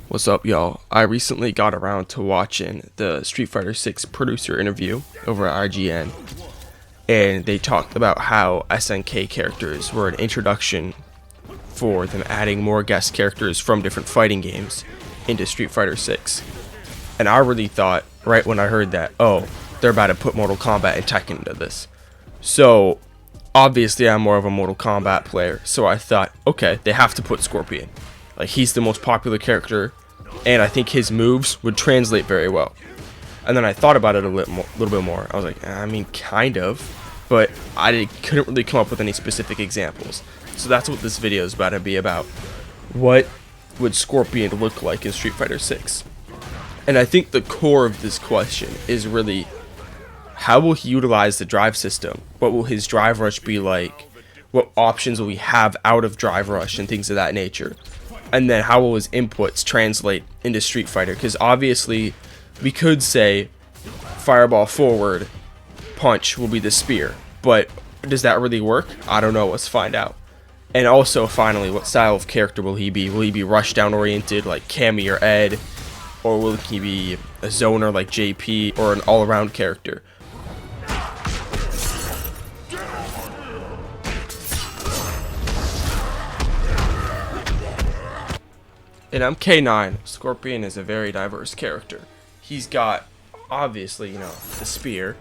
What's up, y'all? I recently got around to watching the Street Fighter 6 producer interview over at IGN, and they talked about how SNK characters were an introduction for them adding more guest characters from different fighting games into Street Fighter 6. And I really thought, right when I heard that, oh, they're about to put Mortal Kombat and Tekken into this. So, obviously I'm more of a Mortal Kombat player, so I thought, okay, they have to put Scorpion. Like, he's the most popular character, and I think his moves would translate very well. And then I thought about it a little bit more. I was like, I mean, kind of, but I couldn't really come up with any specific examples. So that's what this video is about to be about. What would Scorpion look like in Street Fighter 6? And I think the core of this question is really, how will he utilize the drive system? What will his drive rush be like? What options will he have out of drive rush and things of that nature? And then how will his inputs translate into Street Fighter? Because obviously we could say fireball forward, punch will be the spear, but does that really work? I don't know. Let's find out. And also, finally, what style of character will he be? Will he be rush down oriented like Cammy or Ed, or will he be a zoner like JP, or an all around character? In MK9, Scorpion is a very diverse character. He's got, obviously, the spear.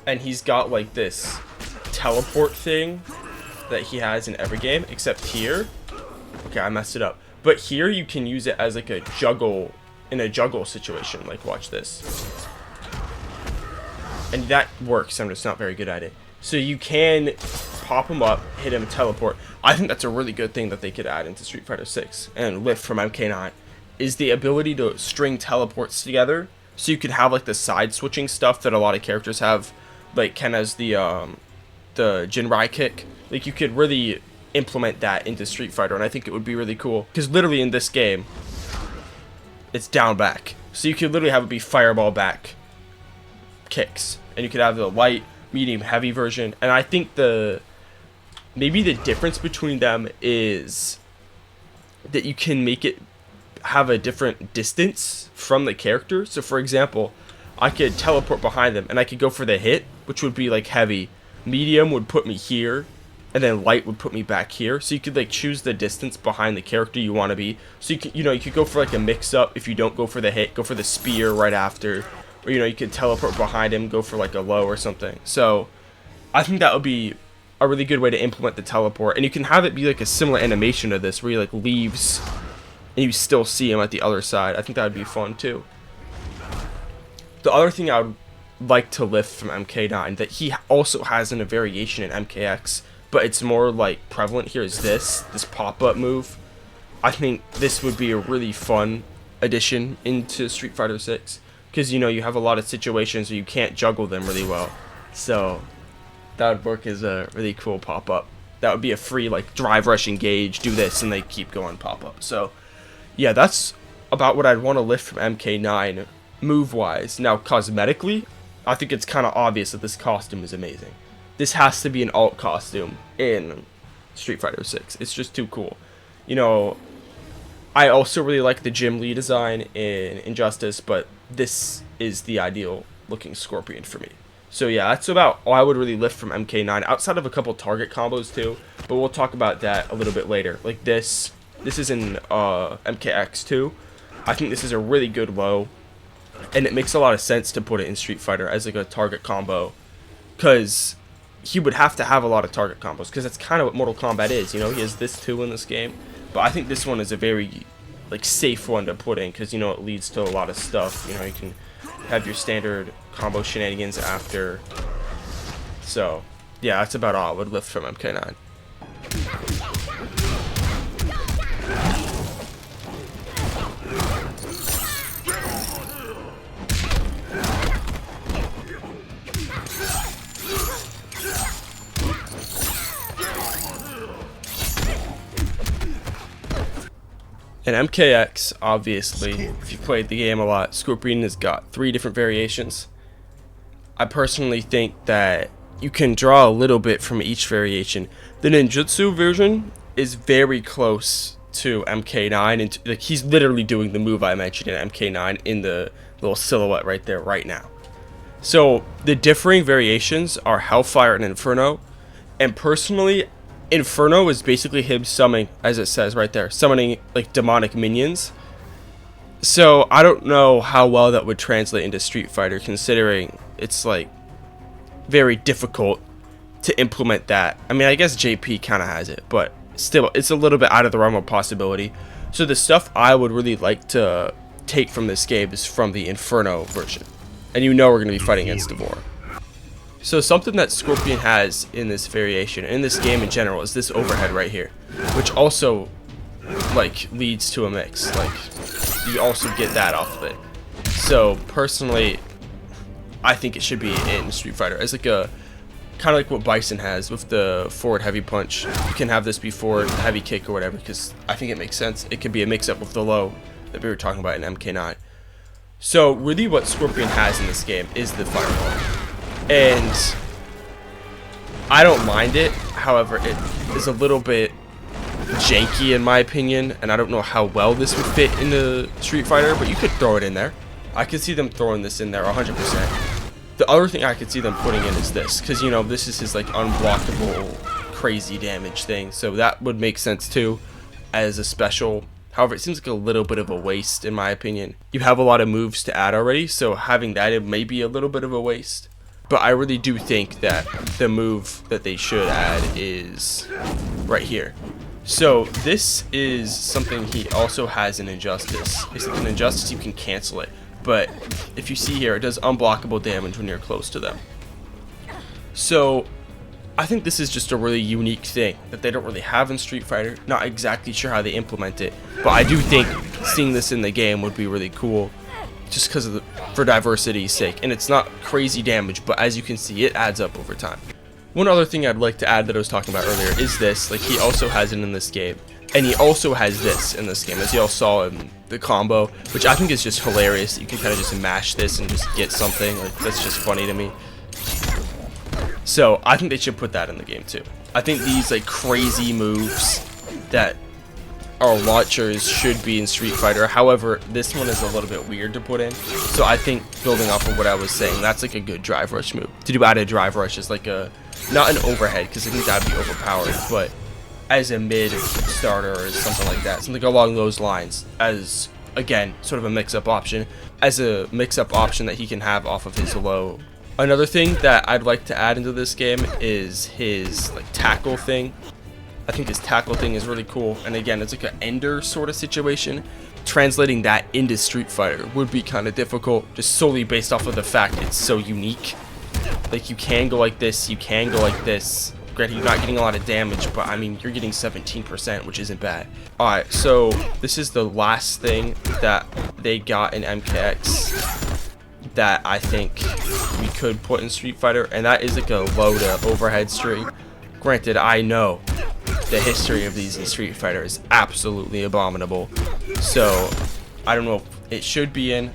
And he's got, like, this teleport thing that he has in every game, except here. Okay, I messed it up. But here you can use it as, like, a juggle, in a juggle situation. Like, watch this. And that works, I'm just not very good at it. So you can pop him up, hit him, teleport. I think that's a really good thing that they could add into Street Fighter 6 and lift from MK9 is the ability to string teleports together, so you could have like the side switching stuff that a lot of characters have, like Ken has the Jinrai kick. Like, you could really implement that into Street Fighter, and I think it would be really cool because literally in this game it's down back, so you could literally have it be fireball back kicks, and you could have the light, medium, heavy version. And I think maybe the difference between them is that you can make it have a different distance from the character. So for example, I could teleport behind them and I could go for the hit, which would be like heavy. Medium would put me here, and then light would put me back here. So you could like choose the distance behind the character you want to be. So you could go for like a mix up. If you don't go for the hit, go for the spear right after. Or you could teleport behind him, go for like a low or something. So I think that would be a really good way to implement the teleport, and you can have it be like a similar animation to this where he like leaves and you still see him at the other side. I think that would be fun too. The other thing I would like to lift from MK9 that he also has in a variation in MKX, but it's more like prevalent here, is this pop-up move. I think this would be a really fun addition into Street Fighter 6 because you have a lot of situations where you can't juggle them really well, so that would work as a really cool pop-up. That would be a free, like, drive rush engage, do this, and they keep going pop-up. So, yeah, that's about what I'd want to lift from MK9 move-wise. Now, cosmetically, I think it's kind of obvious that this costume is amazing. This has to be an alt costume in Street Fighter 6. It's just too cool. I also really like the Jim Lee design in Injustice, but this is the ideal looking Scorpion for me. So yeah, that's about all I would really lift from MK9, outside of a couple target combos too, but we'll talk about that a little bit later. Like this is in MKX too. I think this is a really good low, and it makes a lot of sense to put it in Street Fighter as like a target combo, because he would have to have a lot of target combos, because that's kind of what Mortal Kombat is. He has this too in this game, but I think this one is a very like safe one to put in, because it leads to a lot of stuff. You can have your standard combo shenanigans after. So yeah, that's about all I would lift from MK9. In MKX, obviously, if you played the game a lot, Scorpion has got 3 different variations. I personally think that you can draw a little bit from each variation. The ninjutsu version is very close to MK9, and like he's literally doing the move I mentioned in MK9 in the little silhouette right there right now. So the differing variations are Hellfire and Inferno, and personally, Inferno is basically him summoning, as it says right there, summoning like demonic minions. So I don't know how well that would translate into Street Fighter, considering it's like very difficult to implement that. I mean, I guess JP kind of has it, but still, it's a little bit out of the realm of possibility. So the stuff I would really like to take from this game is from the Inferno version. And you know we're going to be fighting against Devore. So something that Scorpion has in this variation, in this game in general, is this overhead right here, which also like leads to a mix. Like you also get that off of it. So personally, I think it should be in Street Fighter as like a kind of like what Bison has with the forward heavy punch. You can have this be forward heavy kick or whatever, because I think it makes sense. It could be a mix up with the low that we were talking about in MK9. So really what Scorpion has in this game is the fireball, and I don't mind it. However, it is a little bit janky in my opinion, and I don't know how well this would fit into Street Fighter, but you could throw it in there. I could see them throwing this in there 100%. The other thing I could see them putting in is this, because you know this is his like unblockable crazy damage thing, so that would make sense too as a special. However, it seems like a little bit of a waste in my opinion. You have a lot of moves to add already, so having that, it may be a little bit of a waste. But I really do think that the move that they should add is right here. So this is something he also has in Injustice. It's like in Injustice you can cancel it, but if you see here, it does unblockable damage when you're close to them. So I think this is just a really unique thing that they don't really have in Street Fighter. Not exactly sure how they implement it, but I do think seeing this in the game would be really cool, just because of for diversity's sake. And it's not crazy damage, but as you can see, it adds up over time. One other thing I'd like to add that I was talking about earlier is this. Like he also has it in this game, and he also has this in this game, as you all saw in the combo, which I think is just hilarious. You can kind of just mash this and just get something. Like that's just funny to me. So I think they should put that in the game too. I think these like crazy moves that are launchers should be in Street Fighter. However, this one is a little bit weird to put in. So I think building off of what I was saying, that's like a good drive rush move. To do added drive rush is like a, not an overhead, because I think that would be overpowered, but as a mid starter or something like that. Something along those lines, as again, sort of a mix-up option. As a mix-up option that he can have off of his low. Another thing that I'd like to add into this game is his like tackle thing. I think his tackle thing is really cool, and again, it's like an ender sort of situation. Translating that into Street Fighter would be kind of difficult, just solely based off of the fact it's so unique. Like you can go like this, you can go like this. Granted, you're not getting a lot of damage, but I mean, you're getting 17%, which isn't bad. Alright, so this is the last thing that they got in MKX that I think we could put in Street Fighter, and that is like a low to overhead string. Granted, I know the history of these in Street Fighter is absolutely abominable, so I don't know if it should be in.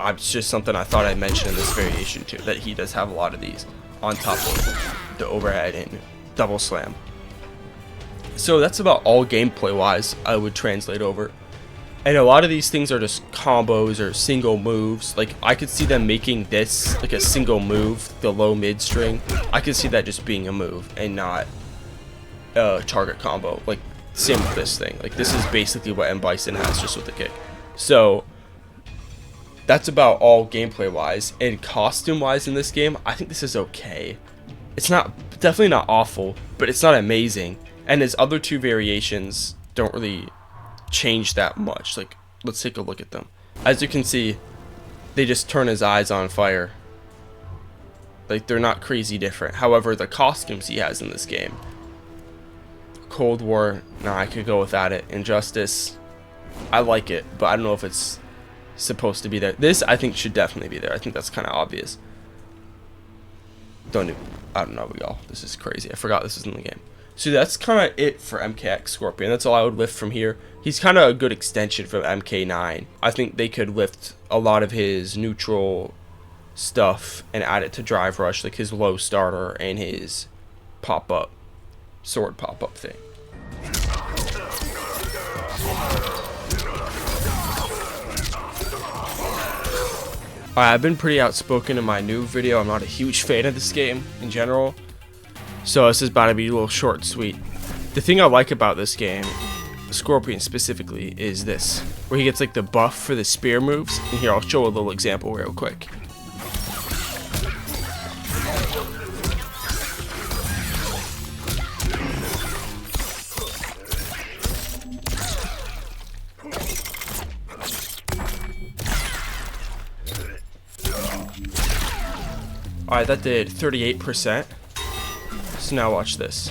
It's just something I thought I'd mention in this variation too, that he does have a lot of these on top of the overhead and double slam. So that's about all gameplay wise I would translate over. And a lot of these things are just combos or single moves. Like I could see them making this like a single move, the low mid string. I could see that just being a move and not a target combo. Like same with this thing. Like this is basically what M. Bison has, just with the kick. So that's about all gameplay wise. And costume wise in this game, I think this is okay. It's not, definitely not awful, but it's not amazing. And his other two variations don't really change that much. Like let's take a look at them. As you can see, they just turn his eyes on fire. Like they're not crazy different. However, the costumes he has in this game, Cold War, nah, I could go without it. Injustice, I like it, but I don't know if it's supposed to be there. This I think should definitely be there. I think that's kind of obvious. I don't know, y'all. This is crazy. I forgot this is in the game. So that's kind of it for MKX Scorpion. That's all I would lift from here. He's kind of a good extension from MK9. I think they could lift a lot of his neutral stuff and add it to Drive Rush, like his low starter and his pop-up, sword pop-up thing. I've been pretty outspoken in my new video. I'm not a huge fan of this game in general, so this is about to be a little short and sweet. The thing I like about this game, Scorpion specifically, is this, where he gets like the buff for the spear moves. And here, I'll show a little example real quick. Alright, that did 38%. So now watch this.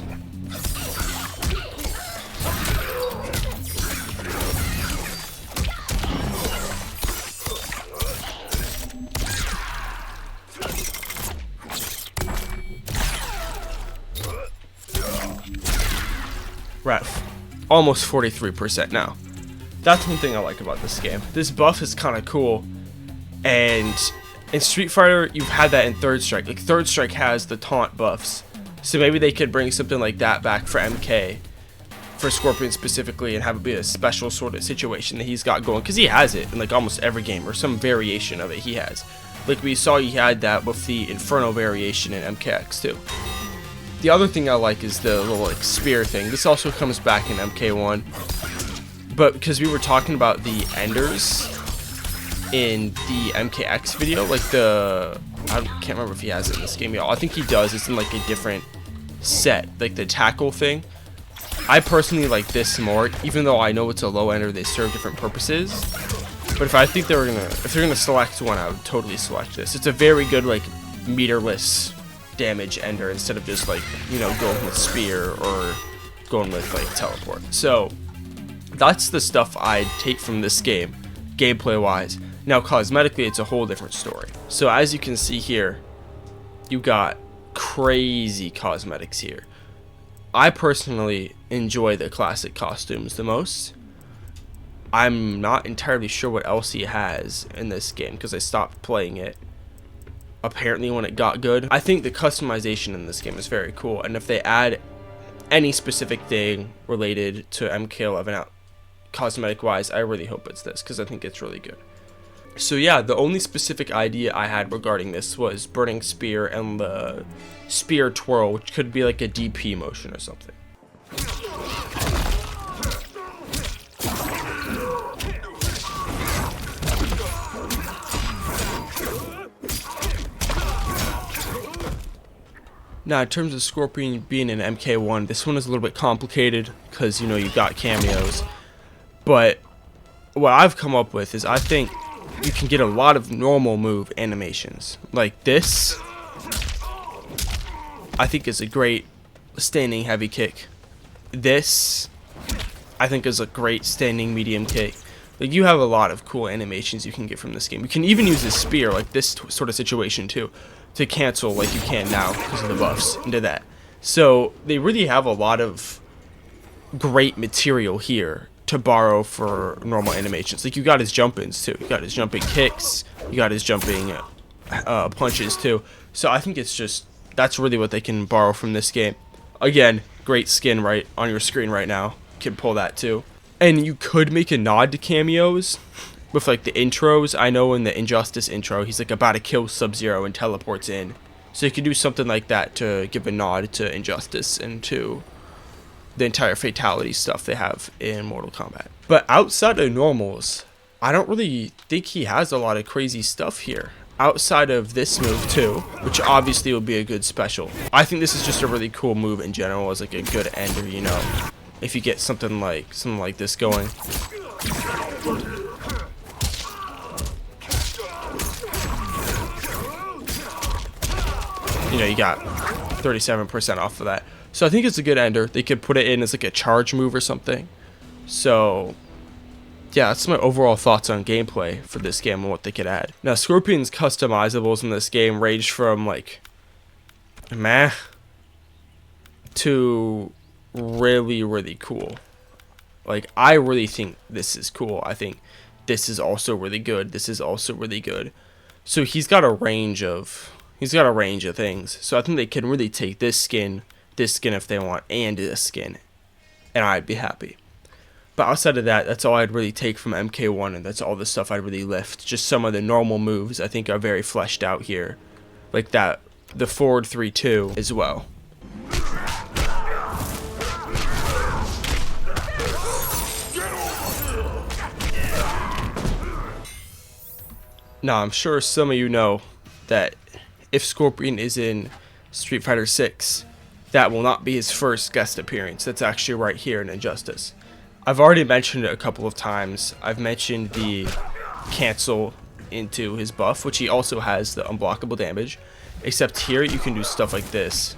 Ref. Almost 43% now. That's one thing I like about this game. This buff is kind of cool, and in Street Fighter, you've had that in Third Strike. Like, Third Strike has the taunt buffs. So maybe they could bring something like that back for MK, for Scorpion specifically, and have it be a special sort of situation that he's got going. Because he has it in, like, almost every game, or some variation of it he has. Like, we saw he had that with the Inferno variation in MKX, too. The other thing I like is the little, like, spear thing. This also comes back in MK1. But because we were talking about the Enders in the MKX video, like I can't remember if he has it in this game, y'all. I think he does. It's in like a different set, like the tackle thing. I personally like this more, even though I know it's a low ender, they serve different purposes. But if I think if they're gonna select one, I would totally select this. It's a very good, like, meterless damage ender instead of just, like, you know, going with spear or going with, like, teleport. So that's the stuff I'd take from this game, gameplay wise. Now, cosmetically, it's a whole different story. So as you can see here, you got crazy cosmetics here. I personally enjoy the classic costumes the most. I'm not entirely sure what else he has in this game because I stopped playing it apparently when it got good. I think the customization in this game is very cool, and if they add any specific thing related to MK11 out cosmetic wise, I really hope it's this, because I think it's really good. So yeah, the only specific idea I had regarding this was Burning Spear and the Spear Twirl, which could be like a DP motion or something. Now, in terms of Scorpion being in MK1, this one is a little bit complicated because, you know, you've got cameos. But what I've come up with is I think you can get a lot of normal move animations. Like this, I think is a great standing heavy kick. This, I think is a great standing medium kick. Like, you have a lot of cool animations you can get from this game. You can even use a spear, like this sort of situation too, to cancel like you can now because of the buffs into that. So they really have a lot of great material here to borrow for normal animations. Like, you got his jump-ins too. You got his jumping kicks. You got his jumping punches too. So I think it's just, that's really what they can borrow from this game. Again, great skin right on your screen right now. You can pull that too. And you could make a nod to cameos with like the intros. I know in the Injustice intro, he's like about to kill Sub-Zero and teleports in. So you could do something like that to give a nod to Injustice and to the entire fatality stuff they have in Mortal Kombat. But outside of normals, I don't really think he has a lot of crazy stuff here. Outside of this move too, which obviously will be a good special. I think this is just a really cool move in general as like a good ender, you know. If you get something like this going. You know, you got 37% off of that. So I think it's a good ender. They could put it in as like a charge move or something. So yeah, that's my overall thoughts on gameplay for this game and what they could add. Now, Scorpion's customizables in this game range from like meh to really, really cool. Like, I really think this is cool. I think this is also really good. This is also really good. So he's got a range of things. So I think they can really take this skin if they want, and this skin, and I'd be happy. But outside of that, that's all I'd really take from MK1, and that's all the stuff I'd really lift. Just some of the normal moves I think are very fleshed out here. Like that, the forward 3-2 as well. Now, I'm sure some of you know that if Scorpion is in Street Fighter 6, that will not be his first guest appearance. That's actually right here in Injustice. I've already mentioned it a couple of times. I've mentioned the cancel into his buff, which he also has the unblockable damage, except here you can do stuff like this.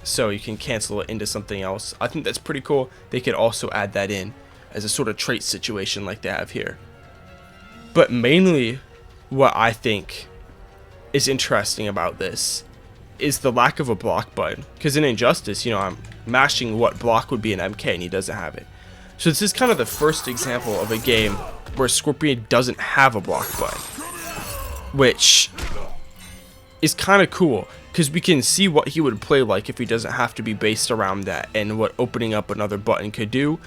So you can cancel it into something else. I think that's pretty cool. They could also add that in as a sort of trait situation like they have here. But mainly what I think is interesting about this is the lack of a block button. Because in Injustice, you know, I'm mashing what block would be in MK and he doesn't have it. So this is kind of the first example of a game where Scorpion doesn't have a block button, which is kind of cool because we can see what he would play like if he doesn't have to be based around that and what opening up another button could do.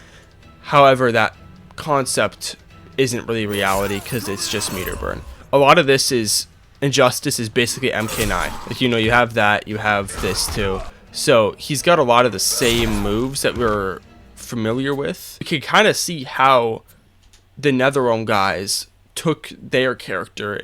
However, that concept isn't really reality because it's just meter burn. A lot of this is Injustice is basically MK9. Like, you know, you have that, you have this too. So he's got a lot of the same moves that we're familiar with. You can kind of see how the NetherRealm guys took their character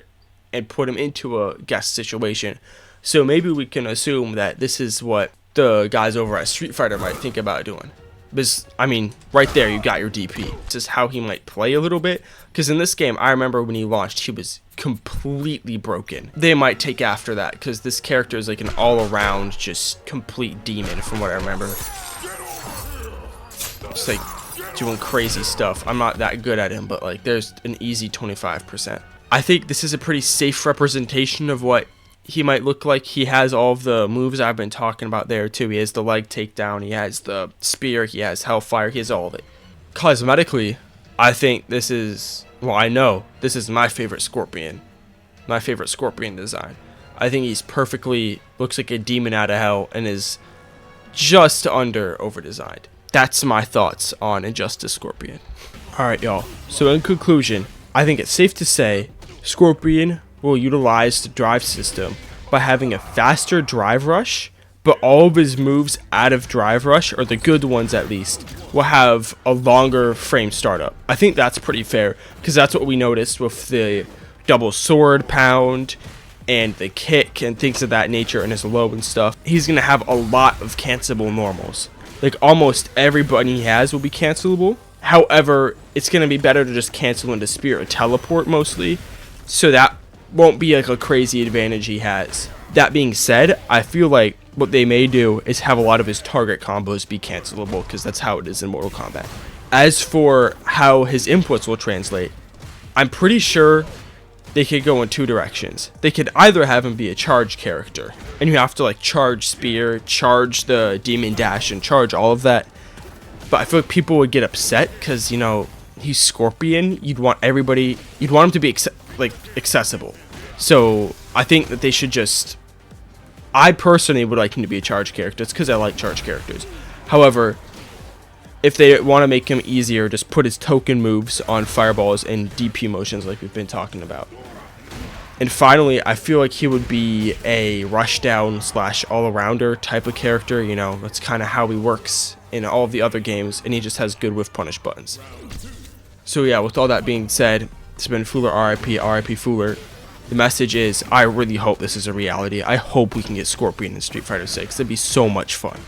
and put him into a guest situation. So maybe we can assume that this is what the guys over at Street Fighter might think about doing. Because, I mean, right there you got your DP. It's just how he might play a little bit. Because in this game, I remember when he launched, he was completely broken. They might take after that because this character is like an all-around, just complete demon from what I remember. Just like doing crazy stuff. I'm not that good at him, but like there's an easy 25%. I think this is a pretty safe representation of what he might look like. He has all of the moves I've been talking about there too. He has the leg takedown, he has the spear, he has Hellfire, he has all of it. Cosmetically, I think this is, well, I know this is my favorite Scorpion. My favorite Scorpion design. I think he's perfectly, looks like a demon out of hell and is just under over-designed. That's my thoughts on Injustice Scorpion. Alright, y'all. So in conclusion, I think it's safe to say Scorpion will utilize the drive system by having a faster drive rush, but all of his moves out of drive rush, or the good ones at least, will have a longer frame startup. I think that's pretty fair, because that's what we noticed with the double sword pound and the kick and things of that nature and his low and stuff. He's going to have a lot of cancelable normals. Like almost every button he has will be cancelable. However, it's going to be better to just cancel into spear or teleport mostly, so that won't be like a crazy advantage he has. That being said, I feel like what they may do is have a lot of his target combos be cancelable, because that's how it is in Mortal Kombat. As for how his inputs will translate, I'm pretty sure they could go in two directions. They could either have him be a charge character, and you have to like charge spear, charge the demon dash, and charge all of that. But I feel like people would get upset because, you know, he's Scorpion. You'd want everybody, you'd want him to be accessible. So I think that they should just, I personally would like him to be a charge character. It's because I like charge characters. However, if they want to make him easier, just put his token moves on fireballs and DP motions like we've been talking about. And finally, I feel like he would be a rushdown / all-arounder type of character. You know, that's kind of how he works in all of the other games, and he just has good whiff punish buttons. So yeah, with all that being said, it's been Fuller RIP, RIP Fuller. The message is, I really hope this is a reality. I hope we can get Scorpion in Street Fighter 6. That'd be so much fun.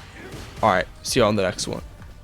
Alright, see you on the next one.